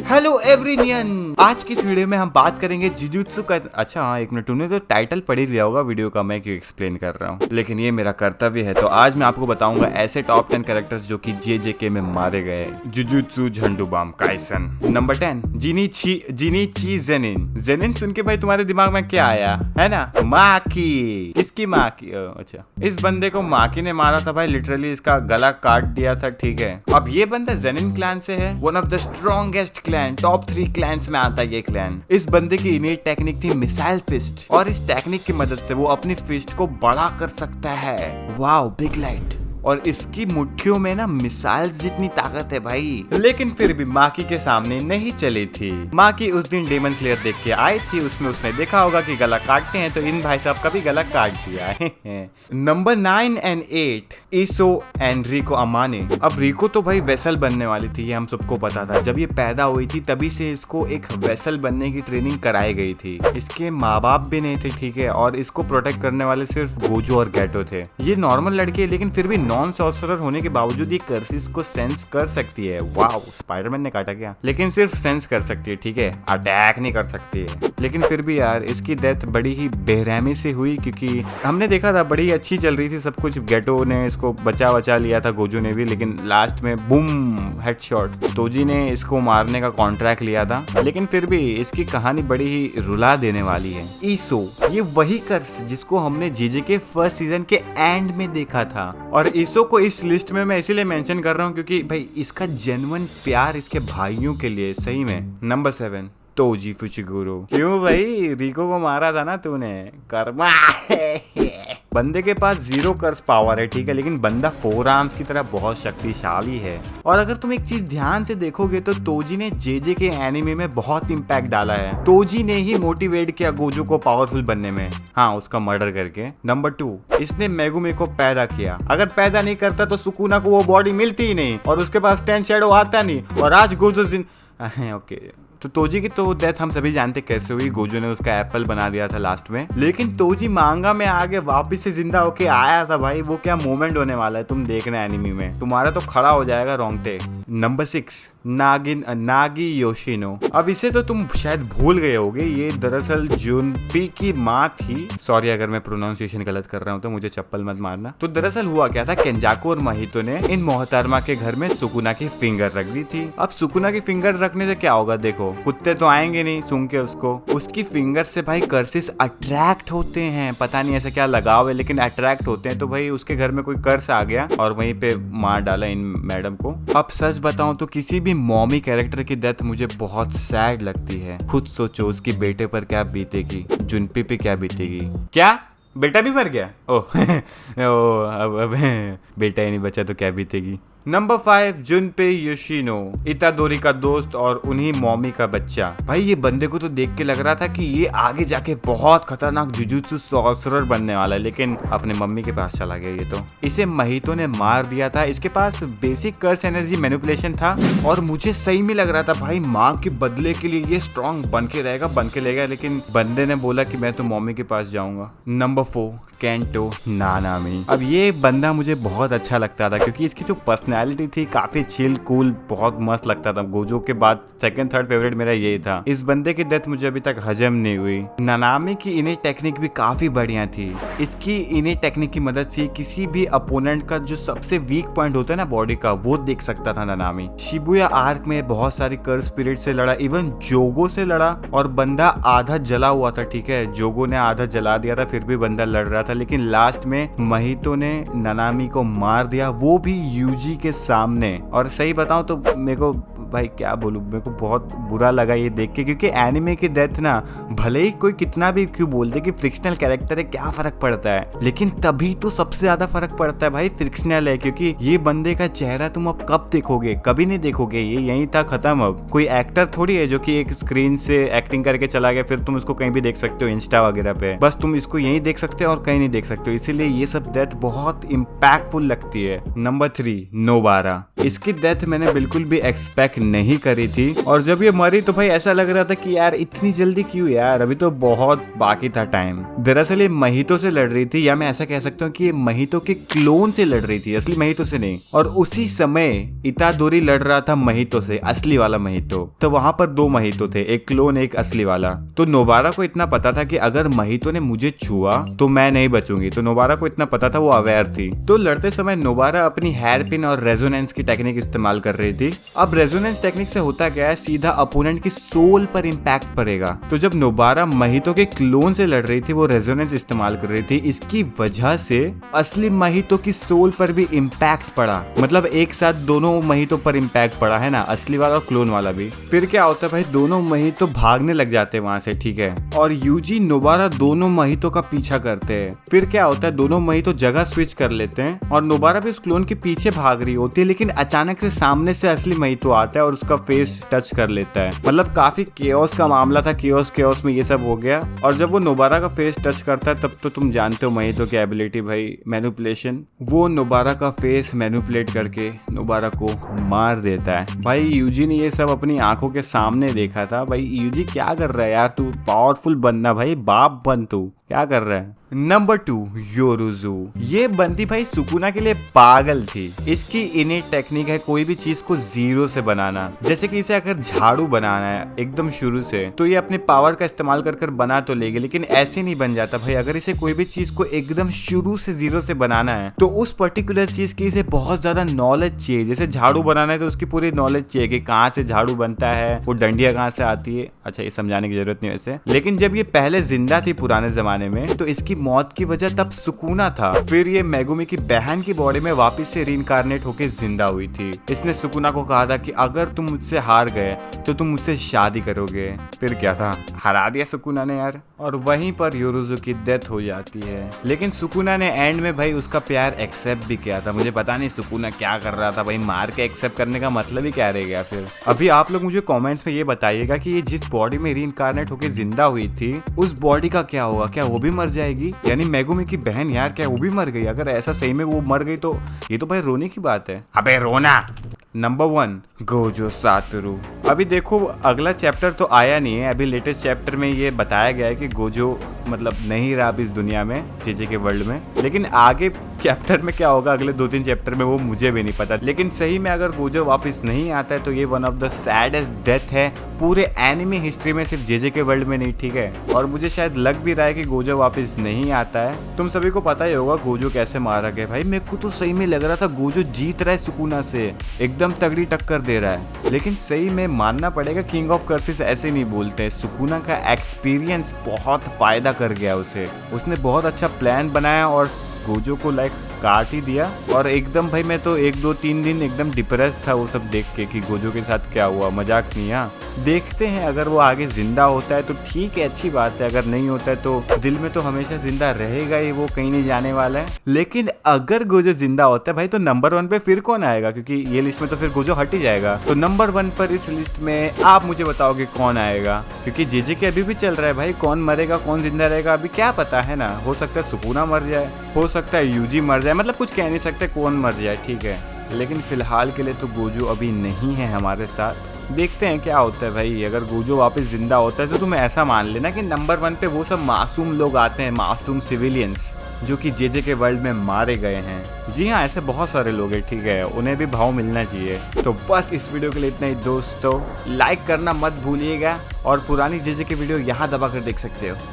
Hello एवरीनियन, आज की इस वीडियो में हम बात करेंगे जुजुत्सु का। अच्छा हाँ, एक मिनट, तूने तो टाइटल पढ़ ही लिया होगा वीडियो का, मैं क्यों एक्सप्लेन कर रहा हूँ, लेकिन ये मेरा कर्तव्य है। तो आज मैं आपको बताऊंगा ऐसे टॉप 10 कैरेक्टर्स जो कि JJK में मारे गए। Jujutsu Zandu Balm Kaisen. Number 10, Jinichi Zenin. Zenin सुन के भाई तुम्हारे दिमाग में क्या आया है ना? माकी। किसकी माकी? अच्छा, इस बंदे को माकी ने मारा था भाई, लिटरली इसका गला काट दिया था। ठीक है, अब ये बंदा जेनिन क्लैन से है, one of the strongest clan, top 3 clans में आता है ये क्लैन। इस बंदे की इनेट टेक्निक थी मिसाइल फिस्ट, और इस टेक्निक की मदद से वो अपनी फिस्ट को बड़ा कर सकता है। Wow, big light. और इसकी मुट्ठियों में ना मिसाइल्स जितनी ताकत है भाई। लेकिन फिर भी माकी के सामने नहीं चली थी। माकी उस दिन डेमन स्लेयर देख के आई थी, उसमें उसने देखा होगा कि गला काटते हैं, तो इन भाई साहब का भी गला काट दिया है। नंबर 9 और 8, ईसो एंड रिको अमाने। अब रिको तो भाई वेसल बनने वाली थी, ये हम सबको पता था। जब ये पैदा हुई थी तभी से इसको एक वेसल बनने की ट्रेनिंग कराई गई थी। इसके माँ बाप भी नहीं थे, ठीक है, और इसको प्रोटेक्ट करने वाले सिर्फ गोजो और गैटो थे। ये नॉर्मल लड़की है, लेकिन फिर भी नॉन सॉर्सरर होने के बावजूद ये कर्सिस को सेंस कर सकती है। वाओ, स्पाइडरमैन ने काटा क्या? लेकिन सिर्फ सेंस कर सकती है, ठीक है, अटैक नहीं कर सकती है। लेकिन फिर भी यार, इसकी डेथ बड़ी ही बेरहमी से हुई, क्योंकि हमने देखा था बड़ी अच्छी चल रही थी सब कुछ। गेटो ने इसको बचा लिया था, गोजू ने भी, लेकिन लास्ट में बूम हेडशॉट। तोजी ने इसको मारने का कॉन्ट्रैक्ट लिया था, लेकिन फिर भी इसकी कहानी बड़ी ही रुला देने वाली है। ईसो, ये वही कर्स जिसको हमने JJK फर्स्ट सीजन के एंड में देखा था, और ईसो को इस लिस्ट में मैं इसीलिए मेंशन कर रहा हूँ क्योंकि भाई इसका जेन्युइन प्यार इसके भाइयों के लिए सही में। Number 7, Toji Fushiguro. क्यों भाई, रिको को मारा था ना तूने, कर्मा। बंदे के पास 0 कर्स पावर है, ठीक है, लेकिन बंदा 4 आर्म्स की तरह बहुत शक्तिशाली है। और अगर तुम एक चीज ध्यान से देखोगे तो तोजी ने JJK एनिमे में बहुत इम्पैक्ट डाला है। तोजी ने ही मोटिवेट किया गोजो को पावरफुल बनने में, हाँ, उसका मर्डर करके। नंबर 2, इसने मेगुमी को पैदा किया। अगर पैदा नहीं करता तो सुकुना को वो बॉडी मिलती ही नहीं, और उसके पास 10 शैडो आता नहीं, और आज गोजो ओके। तो तोजी की तो डेथ हम सभी जानते कैसे हुई। गोजो ने उसका एप्पल बना दिया था लास्ट में, लेकिन तोजी मांगा में आगे वापस से जिंदा होके आया था भाई। वो क्या मोमेंट होने वाला है तुम देखना एनिमी में, तुम्हारा तो खड़ा हो जाएगा रोंगटे। Number 6, Nagi Yoshino. अब इसे तो तुम शायद भूल गए होगे, ये दरअसल जुनपी की माँ थी। सॉरी अगर मैं प्रोनाउंसिएशन गलत कर रहा हूँ तो मुझे चप्पल मत मारना। तो दरअसल हुआ क्या था, केंजाको और महितो ने इन मोहतरमा के घर में सुकुना की फिंगर रख दी थी। अब सुकुना की फिंगर रखने से क्या होगा, देखो, कुत्ते तो आएंगे नहीं सूंघ के उसको। उसकी फिंगर से भाई कर्सिस अट्रैक्ट होते हैं, पता नहीं ऐसा क्या लगाव है, लेकिन अट्रैक्ट होते हैं। तो भाई उसके घर में कोई कर्स आ गया और वहीं पे मार डाला इन मैडम को। अब सच बताऊं तो किसी भी मॉमी कैरेक्टर की डेथ मुझे बहुत सैड लगती है। खुद सोचो उसकी बेटे पर क्या बीतेगी, जुनपी पे क्या बीतेगी। क्या बेटा भी मर गया? अब बेटा ही नहीं बचा तो क्या बीतेगी। नंबर 5, जुनपे योशिनो, इतादोरी का दोस्त और उन्हीं मॉमी का बच्चा। भाई ये बंदे को तो देख के लग रहा था कि ये आगे जाके बहुत खतरनाक जुजुत्सु सॉर्सरर बनने वाला है, लेकिन अपने मम्मी के पास चला गया ये तो। इसे महितो ने मार दिया था। इसके पास बेसिक कर्स एनर्जी मैनिपुलेशन था, और मुझे सही में लग रहा था भाई माँ के बदले के लिए ये स्ट्रॉन्ग बन के रहेगा, लेकिन बंदे ने बोला कि मैं तो मम्मी के पास जाऊंगा। Number 4, Kento Nanami. अब ये बंदा मुझे बहुत अच्छा लगता था क्योंकि इसकी जो पर्सनैलिटी थी काफी चिल कूल, बहुत मस्त लगता था। गोजो के बाद सेकंड थर्ड फेवरेट मेरा यही था। इस बंदे की डेथ मुझे अभी तक हजम नहीं हुई। नानामी की इनेट टेक्निक भी काफी बढ़िया थी। इसकी इनेट टेक्निक की मदद से किसी भी अपोनेंट का जो सबसे वीक पॉइंट होता है ना बॉडी का, वो देख सकता था नानामी। शिबुया आर्क में बहुत सारी कर्स स्पिरिट से लड़ा, इवन जोगो से लड़ा, और बंदा आधा जला हुआ था, ठीक है, जोगो ने आधा जला दिया था, फिर भी बंदा लड़ रहा था। लेकिन लास्ट में महितो ने नानामी को मार दिया, वो भी यूजी के सामने। और सही बताऊं तो मेरे को भाई क्या बोलूं, मेरे को बहुत बुरा लगा ये देख के, क्योंकि एनिमे की डेथ ना, भले ही कोई कितना भी क्यों बोल दे कि फ्रिक्शनल कैरेक्टर है, क्या फर्क पड़ता है, लेकिन तभी तो सबसे ज्यादा फर्क पड़ता है भाई, फ्रिक्शनल है। क्योंकि ये बंदे का चेहरा तुम अब कब देखोगे, कभी नहीं देखोगे, ये यहीं था खत्म। अब कोई एक्टर थोड़ी है जो कि एक स्क्रीन से एक्टिंग करके चला गया, फिर तुम उसको कहीं भी देख सकते हो इंस्टा वगैरह पे, बस तुम इसको यहीं देख सकते हो और कहीं नहीं देख सकते हो। इसीलिए ये सब डेथ बहुत इम्पैक्टफुल लगती है। Number 3, Nobara. इसकी डेथ मैंने बिल्कुल भी एक्सपेक्ट अटैक नहीं करी थी। और जब ये मरी तो भाई ऐसा लग रहा था कि यार इतनी जल्दी क्यों यार, अभी तो बहुत बाकी था टाइम। दरअसल ये महितो से लड़ रही थी, या मैं ऐसा कह सकता हूँ कि ये महितो के क्लोन से लड़ रही थी, असली महितो से नहीं। और उसी समय इतादोरी लड़ रहा था महितो से, असली वाला महितो। तो वहां पर दो महितो थे, एक क्लोन एक असली वाला। तो नोबारा को इतना पता था कि अगर महितो ने मुझे छुआ तो मैं नहीं बचूंगी, तो नोबारा को इतना पता था, वो अवेयर थी। तो लड़ते समय नोबारा अपनी हेयर पिन और रेजोनेंस की टेक्निक इस्तेमाल कर रही थी। अब रेजोनेंस टेक्निक से होता क्या है, सीधा अपोनेंट की सोल पर इम्पैक्ट पड़ेगा। तो जब नोबारा महितो के क्लोन से लड़ रही थी, वो रेजोनेंस इस्तेमाल कर रही थी, इसकी वजह से असली महितो की सोल पर भी इम्पैक्ट पड़ा। मतलब एक साथ दोनों महितो पर इम्पैक्ट पड़ा है ना, असली वाला और क्लोन वाला भी। फिर क्या होता है भाई, दोनों महितो भागने लग जाते हैं वहां से, ठीक है। और यूजी नोबारा दोनों महितो का पीछा करते हैं। फिर क्या होता है, दोनों महितो जगह स्विच कर लेते हैं और नोबारा भी उस क्लोन के पीछे भाग रही होती है, लेकिन अचानक से सामने से असली महितो आता है और उसका फेस टच कर लेता है। मतलब काफी केओस का मामला था, केओस में ये सब हो गया। और जब वो नोबारा का फेस टच करता है, तब तो तुम जानते हो महितो की एबिलिटी भाई, मैनिपुलेशन। वो नोबारा का फेस मैनिपुलेट करके नोबारा को मार देता है। भाई यूजी ने ये सब अपनी आंखों के सामने देखा था। भाई यूजी क्या कर रहा है यार, तू पावरफुल बनना भाई, बाप बन, तू क्या कर रहा है। नंबर 2 योरुजू। ये बंदी भाई सुकुना के लिए पागल थी। इसकी इन्हें टेक्निक है कोई भी चीज को जीरो से बनाना। जैसे कि इसे अगर झाड़ू बनाना है एकदम शुरू से, तो ये अपने पावर का इस्तेमाल कर कर बना तो लेगी, लेकिन ऐसे नहीं बन जाता भाई। अगर इसे कोई भी चीज को एकदम शुरू से जीरो से बनाना है, तो उस पर्टिकुलर चीज की इसे बहुत ज्यादा नॉलेज चाहिए। जैसे झाड़ू बनाना है तो उसकी पूरी नॉलेज चाहिए कि कहाँ से झाड़ू बनता है, वो डंडिया कहाँ से आती है। अच्छा, ये समझाने की जरूरत नहीं वैसे। लेकिन जब ये पहले जिंदा थी पुराने जमाने में, तो इसकी मौत की वजह तब सुकुना था। फिर ये मेगुमी की बहन की बॉडी में वापस से रीइंकार्नेट होके जिंदा हुई थी। इसने सुकुना को कहा था कि अगर तुम मुझसे हार गए तो तुम मुझसे शादी करोगे। फिर क्या था, हरा दिया सुकुना ने यार। और वहीं पर योरुजू की डेथ हो जाती है। लेकिन सुकुना ने एंड में भाई उसका प्यार एक्सेप्ट भी किया था। मुझे पता नहीं सुकुना क्या कर रहा था भाई, मार के एक्सेप्ट करने का मतलब ही क्या रह गया फिर। अभी आप लोग मुझे कमेंट्स में ये बताइएगा कि ये जिस बॉडी में रीइंकार्नेट होके जिंदा हुई थी, उस बॉडी का क्या होगा, क्या वो भी मर जाएगी? यानी मेगुमी की बहन यार, क्या वो भी मर गई? अगर ऐसा सही में वो मर गई तो ये तो भाई रोने की बात है। अबे रोना। Number 1 Gojo Satoru. अभी देखो अगला चैप्टर तो आया नहीं है, अभी लेटेस्ट चैप्टर में ये बताया गया है कि गोजो मतलब नहीं रहा अब इस दुनिया में, जेजे के वर्ल्ड में। लेकिन आगे चैप्टर में क्या होगा, अगले 2-3 चैप्टर में, वो मुझे भी नहीं पता। लेकिन सही में अगर गोजो वापस नहीं आता है तो ये one of the saddest death है पूरे एनिमे हिस्ट्री में, सिर्फ जेजे के वर्ल्ड में नहीं, ठीक है। और मुझे शायद लग भी रहा है कि गोजो वापस नहीं आता है। तुम सभी को पता ही होगा गोजो कैसे मारा गया। भाई मेरे को तो सही में लग रहा था गोजो जीत रहा है सुकुना से, एकदम तगड़ी टक्कर दे रहा है। लेकिन सही में मानना पड़ेगा किंग ऑफ कर्सिस ऐसे नहीं बोलते। सुकुना का एक्सपीरियंस बहुत फायदा कर गया उसे। उसने बहुत अच्छा प्लान बनाया और गोजो को काट ही दिया। और एकदम भाई मैं तो 1-2-3 दिन एकदम डिप्रेस था वो सब देख के कि गोजो के साथ क्या हुआ, मजाक नहीं। हाँ देखते हैं, अगर वो आगे जिंदा होता है तो ठीक है, अच्छी बात है। अगर नहीं होता है तो दिल में तो हमेशा जिंदा रहेगा ही, वो कहीं नहीं जाने वाला है। लेकिन अगर गोजो जिंदा होता है भाई तो नंबर 1 पे फिर कौन आएगा, क्योंकि ये लिस्ट में तो फिर गोजो हट ही जाएगा। तो नंबर 1 पर इस लिस्ट में आप मुझे बताओगे कौन आएगा, क्योंकि जेजे के अभी भी चल रहा है भाई। कौन मरेगा कौन जिंदा रहेगा अभी क्या पता है ना। हो सकता है सुकुना मर जाए, हो सकता है यूजी मर जाए, मतलब कुछ कह नहीं सकते कौन मर जाए, ठीक है। लेकिन फिलहाल के लिए तो गोजो अभी नहीं है हमारे साथ। देखते हैं क्या होता है भाई। अगर गोजो वापस जिंदा होता है तो तुम ऐसा मान लेना कि नंबर 1 पे वो सब मासूम लोग आते हैं, मासूम सिविलियंस जो कि जेजे के वर्ल्ड में मारे गए हैं। जी हाँ, ऐसे बहुत सारे लोग हैं, ठीक है, उन्हें भी भाव मिलना चाहिए। तो बस इस वीडियो के लिए इतना ही दोस्तों, लाइक करना मत भूलिएगा और पुरानी जेजे की वीडियो यहाँ दबा कर देख सकते हो।